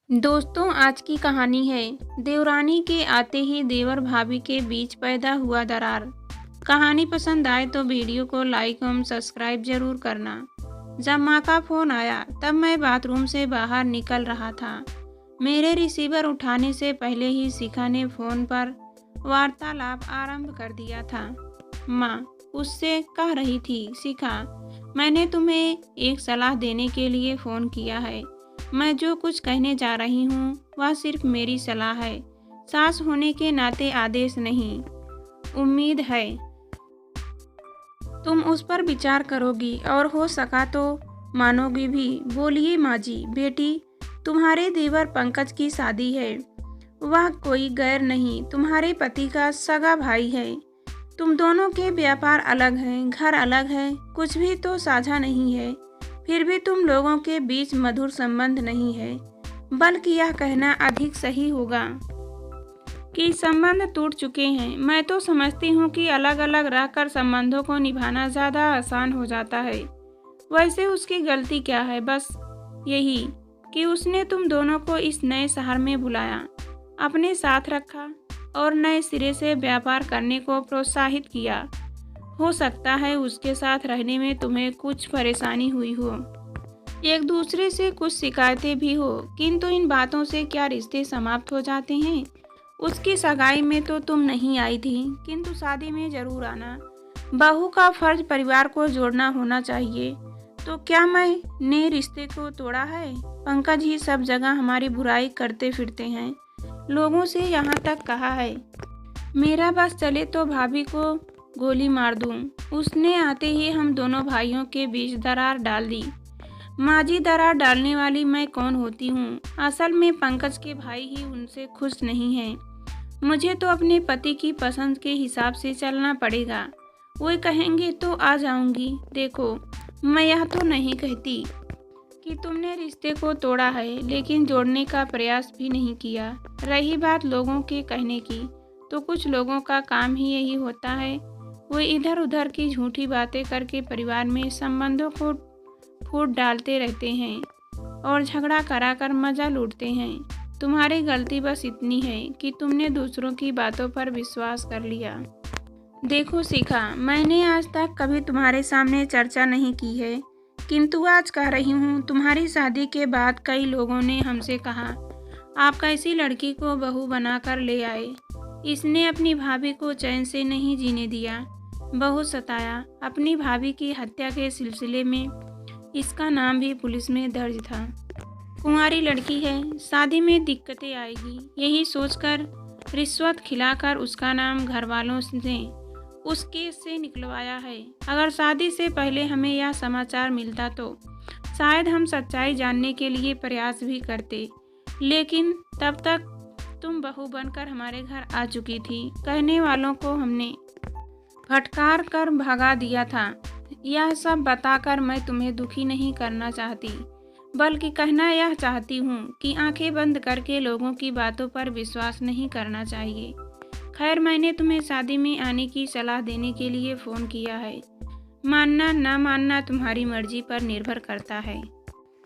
दोस्तों, आज की कहानी है देवरानी के आते ही देवर भाभी के बीच पैदा हुआ दरार। कहानी पसंद आए तो वीडियो को लाइक एवं सब्सक्राइब जरूर करना। जब माँ का फोन आया तब मैं बाथरूम से बाहर निकल रहा था। मेरे रिसीवर उठाने से पहले ही शिखा ने फोन पर वार्तालाप आरंभ कर दिया था। माँ उससे कह रही थी, शिखा, मैंने तुम्हें एक सलाह देने के लिए फ़ोन किया है। मैं जो कुछ कहने जा रही हूँ वह सिर्फ मेरी सलाह है, सास होने के नाते आदेश नहीं। उम्मीद है तुम उस पर विचार करोगी और हो सका तो मानोगी भी। बोलिए माँ जी। बेटी, तुम्हारे देवर पंकज की शादी है। वह कोई गैर नहीं, तुम्हारे पति का सगा भाई है। तुम दोनों के व्यापार अलग हैं, घर अलग है, कुछ भी तो साझा नहीं है। फिर भी तुम लोगों के बीच मधुर संबंध नहीं है, बल्कि यह कहना अधिक सही होगा कि संबंध टूट चुके हैं। मैं तो समझती हूँ कि अलग अलग रहकर संबंधों को निभाना ज़्यादा आसान हो जाता है। वैसे उसकी गलती क्या है? बस यही कि उसने तुम दोनों को इस नए शहर में बुलाया, अपने साथ रखा और नए सिरे से व्यापार करने को प्रोत्साहित किया। हो सकता है उसके साथ रहने में तुम्हें कुछ परेशानी हुई हो, एक दूसरे से कुछ शिकायतें भी हो, किंतु इन बातों से क्या रिश्ते समाप्त हो जाते हैं? उसकी सगाई में तो तुम नहीं आई थी, किंतु शादी में जरूर आना। बहू का फर्ज परिवार को जोड़ना होना चाहिए। तो क्या मैंने रिश्ते को तोड़ा है? पंकज ही सब जगह हमारी बुराई करते फिरते हैं, लोगों से यहाँ तक कहा है मेरा बस चले तो भाभी को गोली मार दूं। उसने आते ही हम दोनों भाइयों के बीच दरार डाल दी। माँ जी, दरार डालने वाली मैं कौन होती हूँ? असल में पंकज के भाई ही उनसे खुश नहीं हैं। मुझे तो अपने पति की पसंद के हिसाब से चलना पड़ेगा। वो कहेंगे तो आ जाऊंगी। देखो, मैं यह तो नहीं कहती कि तुमने रिश्ते को तोड़ा है, लेकिन जोड़ने का प्रयास भी नहीं किया। रही बात लोगों के कहने की, तो कुछ लोगों का काम ही यही होता है। वो इधर उधर की झूठी बातें करके परिवार में संबंधों को फूट डालते रहते हैं और झगड़ा कराकर मजा लूटते हैं। तुम्हारी गलती बस इतनी है कि तुमने दूसरों की बातों पर विश्वास कर लिया। देखो शिखा, मैंने आज तक कभी तुम्हारे सामने चर्चा नहीं की है, किंतु आज कह रही हूँ। तुम्हारी शादी के बाद कई लोगों ने हमसे कहा, आप कैसी लड़की को बहू बनाकर ले आए। इसने अपनी भाभी को चैन से नहीं जीने दिया, बहुत सताया। अपनी भाभी की हत्या के सिलसिले में इसका नाम भी पुलिस में दर्ज था। कुंवारी लड़की है, शादी में दिक्कतें आएगी, यही सोचकर रिश्वत खिलाकर उसका नाम घर वालों ने उस केस से निकलवाया है। अगर शादी से पहले हमें यह समाचार मिलता तो शायद हम सच्चाई जानने के लिए प्रयास भी करते, लेकिन तब तक तुम बहू बनकर हमारे घर आ चुकी थी। कहने वालों को हमने फटकार कर भगा दिया था। यह सब बताकर मैं तुम्हें दुखी नहीं करना चाहती, बल्कि कहना यह चाहती हूँ कि आंखें बंद करके लोगों की बातों पर विश्वास नहीं करना चाहिए। खैर, मैंने तुम्हें शादी में आने की सलाह देने के लिए फ़ोन किया है। मानना ना मानना तुम्हारी मर्जी पर निर्भर करता है।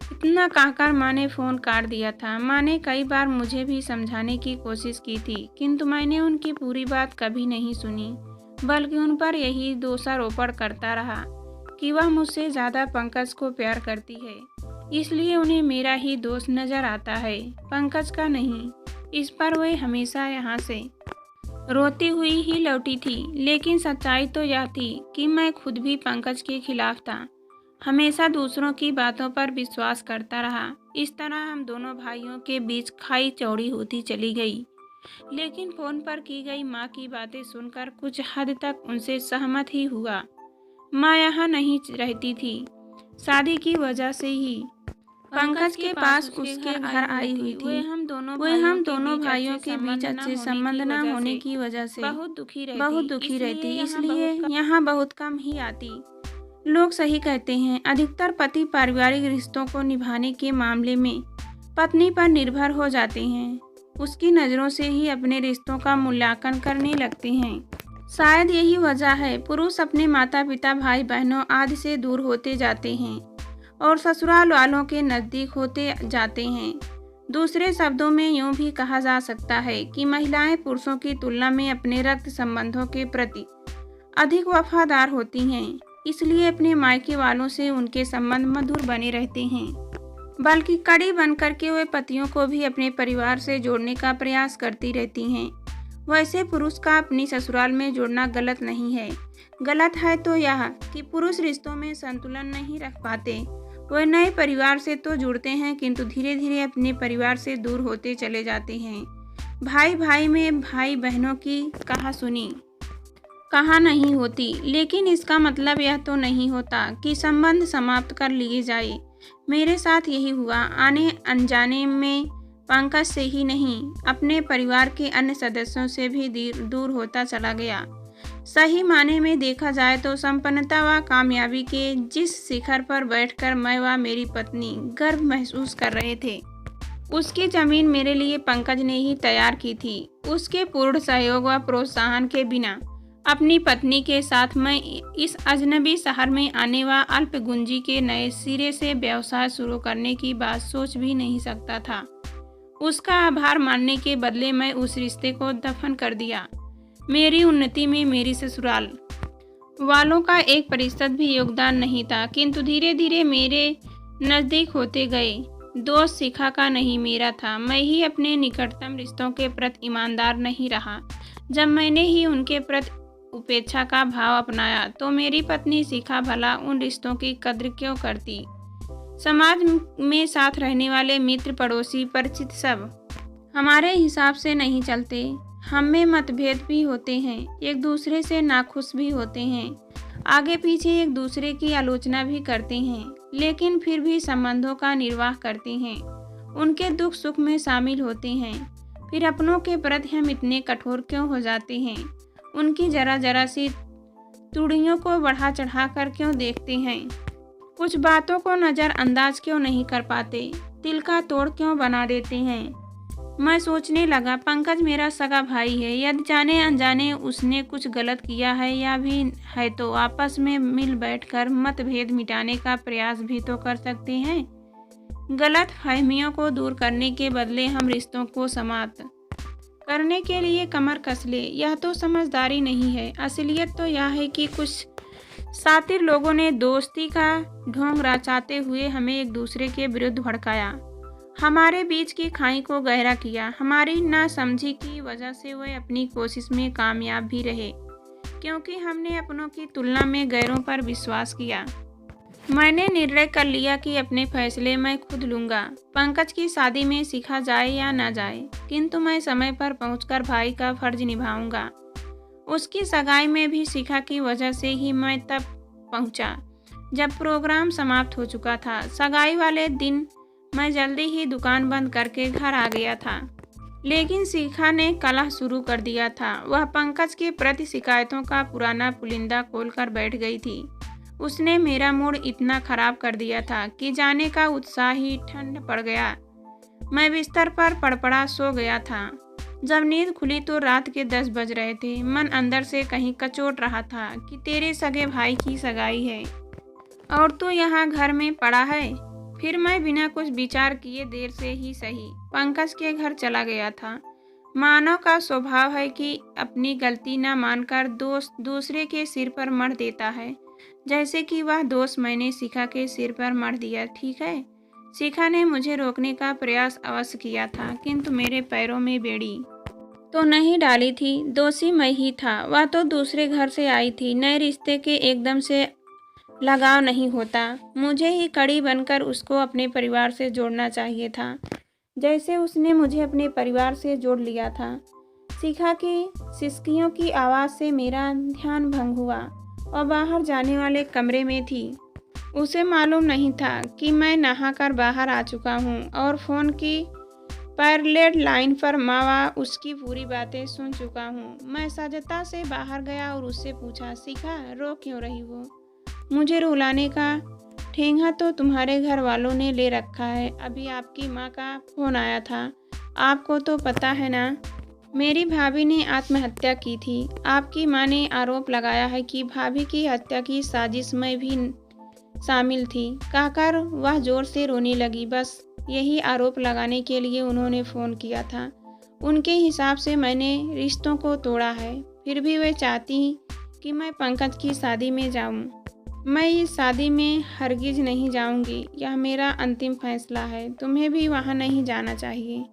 इतना कहकर माँ ने फ़ोन काट दिया था। माँ ने कई बार मुझे भी समझाने की कोशिश की थी, किंतु मैंने उनकी पूरी बात कभी नहीं सुनी, बल्कि उन पर यही दोषारोपण करता रहा कि वह मुझसे ज़्यादा पंकज को प्यार करती है, इसलिए उन्हें मेरा ही दोष नज़र आता है, पंकज का नहीं। इस पर वे हमेशा यहाँ से रोती हुई ही लौटी थी, लेकिन सच्चाई तो यह थी कि मैं खुद भी पंकज के खिलाफ था, हमेशा दूसरों की बातों पर विश्वास करता रहा। इस तरह हम दोनों भाइयों के बीच खाई चौड़ी होती चली गई। लेकिन फ़ोन पर की गई माँ की बातें सुनकर कुछ हद तक उनसे सहमत ही हुआ। माँ यहाँ नहीं रहती थी, शादी की वजह से ही पंकज के पास उसके घर आई हुई थी। वे हम दोनों भाइयों के बीच अच्छे संबंध न होने की वजह से बहुत दुखी रहती, इसलिए यहाँ बहुत कम ही आती। लोग सही कहते हैं, अधिकतर पति पारिवारिक रिश्तों को निभाने के मामले में पत्नी पर निर्भर हो जाते हैं। उसकी नज़रों से ही अपने रिश्तों का मूल्यांकन करने लगते हैं। शायद यही वजह है पुरुष अपने माता पिता, भाई बहनों आदि से दूर होते जाते हैं और ससुराल वालों के नज़दीक होते जाते हैं। दूसरे शब्दों में यूं भी कहा जा सकता है कि महिलाएं पुरुषों की तुलना में अपने रक्त संबंधों के प्रति अधिक वफादार होती हैं, इसलिए अपने मायके वालों से उनके संबंध मधुर बने रहते हैं, बल्कि कड़ी बनकर के वे पतियों को भी अपने परिवार से जोड़ने का प्रयास करती रहती हैं। वैसे पुरुष का अपनी ससुराल में जोड़ना गलत नहीं है। गलत है तो यह कि पुरुष रिश्तों में संतुलन नहीं रख पाते। वे नए परिवार से तो जुड़ते हैं, किंतु धीरे धीरे अपने परिवार से दूर होते चले जाते हैं। भाई भाई में भाई बहनों की कहा सुनी कहा नहीं होती, लेकिन इसका मतलब यह तो नहीं होता कि संबंध समाप्त कर लिए जाए। मेरे साथ यही हुआ। आने अनजाने में पंकज से ही नहीं, अपने परिवार के अन्य सदस्यों से भी दूर होता चला गया। सही माने में देखा जाए तो संपन्नता व कामयाबी के जिस शिखर पर बैठकर मैं व मेरी पत्नी गर्व महसूस कर रहे थे, उसकी जमीन मेरे लिए पंकज ने ही तैयार की थी। उसके पूर्ण सहयोग व प्रोत्साहन के बिना अपनी पत्नी के साथ मैं इस अजनबी शहर में आने व अल्पगुंजी के नए सिरे से व्यवसाय शुरू करने की बात सोच भी नहीं सकता था। उसका आभार मानने के बदले मैं उस रिश्ते को दफन कर दिया। मेरी उन्नति में मेरी ससुराल वालों का 1% भी योगदान नहीं था, किंतु धीरे धीरे मेरे नज़दीक होते गए। दोष शिखा का नहीं, मेरा था। मैं ही अपने निकटतम रिश्तों के प्रति ईमानदार नहीं रहा। जब मैंने ही उनके प्रति उपेक्षा का भाव अपनाया तो मेरी पत्नी शिखा भला उन रिश्तों की कद्र क्यों करती। समाज में साथ रहने वाले मित्र, पड़ोसी, परिचित सब हमारे हिसाब से नहीं चलते। हम में मतभेद भी होते हैं, एक दूसरे से नाखुश भी होते हैं, आगे पीछे एक दूसरे की आलोचना भी करते हैं, लेकिन फिर भी संबंधों का निर्वाह करते हैं, उनके दुख सुख में शामिल होते हैं। फिर अपनों के प्रति हम इतने कठोर क्यों हो जाते हैं, उनकी जरा जरा सी त्रुटियों को बढ़ा चढ़ा कर क्यों देखते हैं, कुछ बातों को नज़रअंदाज क्यों नहीं कर पाते, दिल का तोड़ क्यों बना देते हैं। मैं सोचने लगा, पंकज मेरा सगा भाई है, यदि जाने अनजाने उसने कुछ गलत किया है या भी है तो आपस में मिल बैठकर मतभेद मिटाने का प्रयास भी तो कर सकते हैं। गलत फहमियों को दूर करने के बदले हम रिश्तों को समाप्त करने के लिए कमर कस ले, यह तो समझदारी नहीं है। असलियत तो यह है कि कुछ शातिर लोगों ने दोस्ती का ढोंग रचाते हुए हमें एक दूसरे के विरुद्ध भड़काया, हमारे बीच की खाई को गहरा किया। हमारी नासमझी की वजह से वे अपनी कोशिश में कामयाब भी रहे, क्योंकि हमने अपनों की तुलना में गैरों पर विश्वास किया। मैंने निर्णय कर लिया कि अपने फैसले मैं खुद लूँगा। पंकज की शादी में शिखा जाए या ना जाए, किंतु मैं समय पर पहुंचकर भाई का फर्ज निभाऊंगा। उसकी सगाई में भी शिखा की वजह से ही मैं तब पहुंचा जब प्रोग्राम समाप्त हो चुका था। सगाई वाले दिन मैं जल्दी ही दुकान बंद करके घर आ गया था, लेकिन शिखा ने कलह शुरू कर दिया था। वह पंकज के प्रति शिकायतों का पुराना पुलिंदा खोलकर बैठ गई थी। उसने मेरा मूड इतना खराब कर दिया था कि जाने का उत्साह ही ठंड पड़ गया। मैं बिस्तर पर पड़पड़ा सो गया था। जब नींद खुली तो रात के 10 बज रहे थे। मन अंदर से कहीं कचोट रहा था कि तेरे सगे भाई की सगाई है और तू यहाँ घर में पड़ा है। फिर मैं बिना कुछ विचार किए देर से ही सही पंकज के घर चला गया था। मानव का स्वभाव है कि अपनी गलती न मानकर दोष दूसरे के सिर पर मढ़ देता है, जैसे कि वह दोष मैंने शिखा के सिर पर मढ़ दिया। ठीक है, शिखा ने मुझे रोकने का प्रयास अवश्य किया था, किंतु मेरे पैरों में बेड़ी तो नहीं डाली थी। दोषी मैं ही था। वह तो दूसरे घर से आई थी। नए रिश्ते के एकदम से लगाव नहीं होता। मुझे ही कड़ी बनकर उसको अपने परिवार से जोड़ना चाहिए था, जैसे उसने मुझे अपने परिवार से जोड़ लिया था। शिखा की सिसकियों की आवाज़ से मेरा ध्यान भंग हुआ और बाहर जाने वाले कमरे में थी। उसे मालूम नहीं था कि मैं नहाकर बाहर आ चुका हूँ और फ़ोन की पैरलेट लाइन पर मावा उसकी पूरी बातें सुन चुका हूँ। मैं सजता से बाहर गया और उससे पूछा, शिखा रो क्यों रही हो? मुझे रुलाने का ठेंगा तो तुम्हारे घर वालों ने ले रखा है। अभी आपकी माँ का फ़ोन आया था, आपको तो पता है ना, मेरी भाभी ने आत्महत्या की थी। आपकी माँ ने आरोप लगाया है कि भाभी की हत्या की साजिश में भी शामिल थी। कहकर वह जोर से रोने लगी। बस यही आरोप लगाने के लिए उन्होंने फ़ोन किया था। उनके हिसाब से मैंने रिश्तों को तोड़ा है, फिर भी वे चाहती कि मैं पंकज की शादी में जाऊं। मैं इस शादी में हरगिज़ नहीं जाऊंगी। यह मेरा अंतिम फैसला है। तुम्हें भी वहां नहीं जाना चाहिए।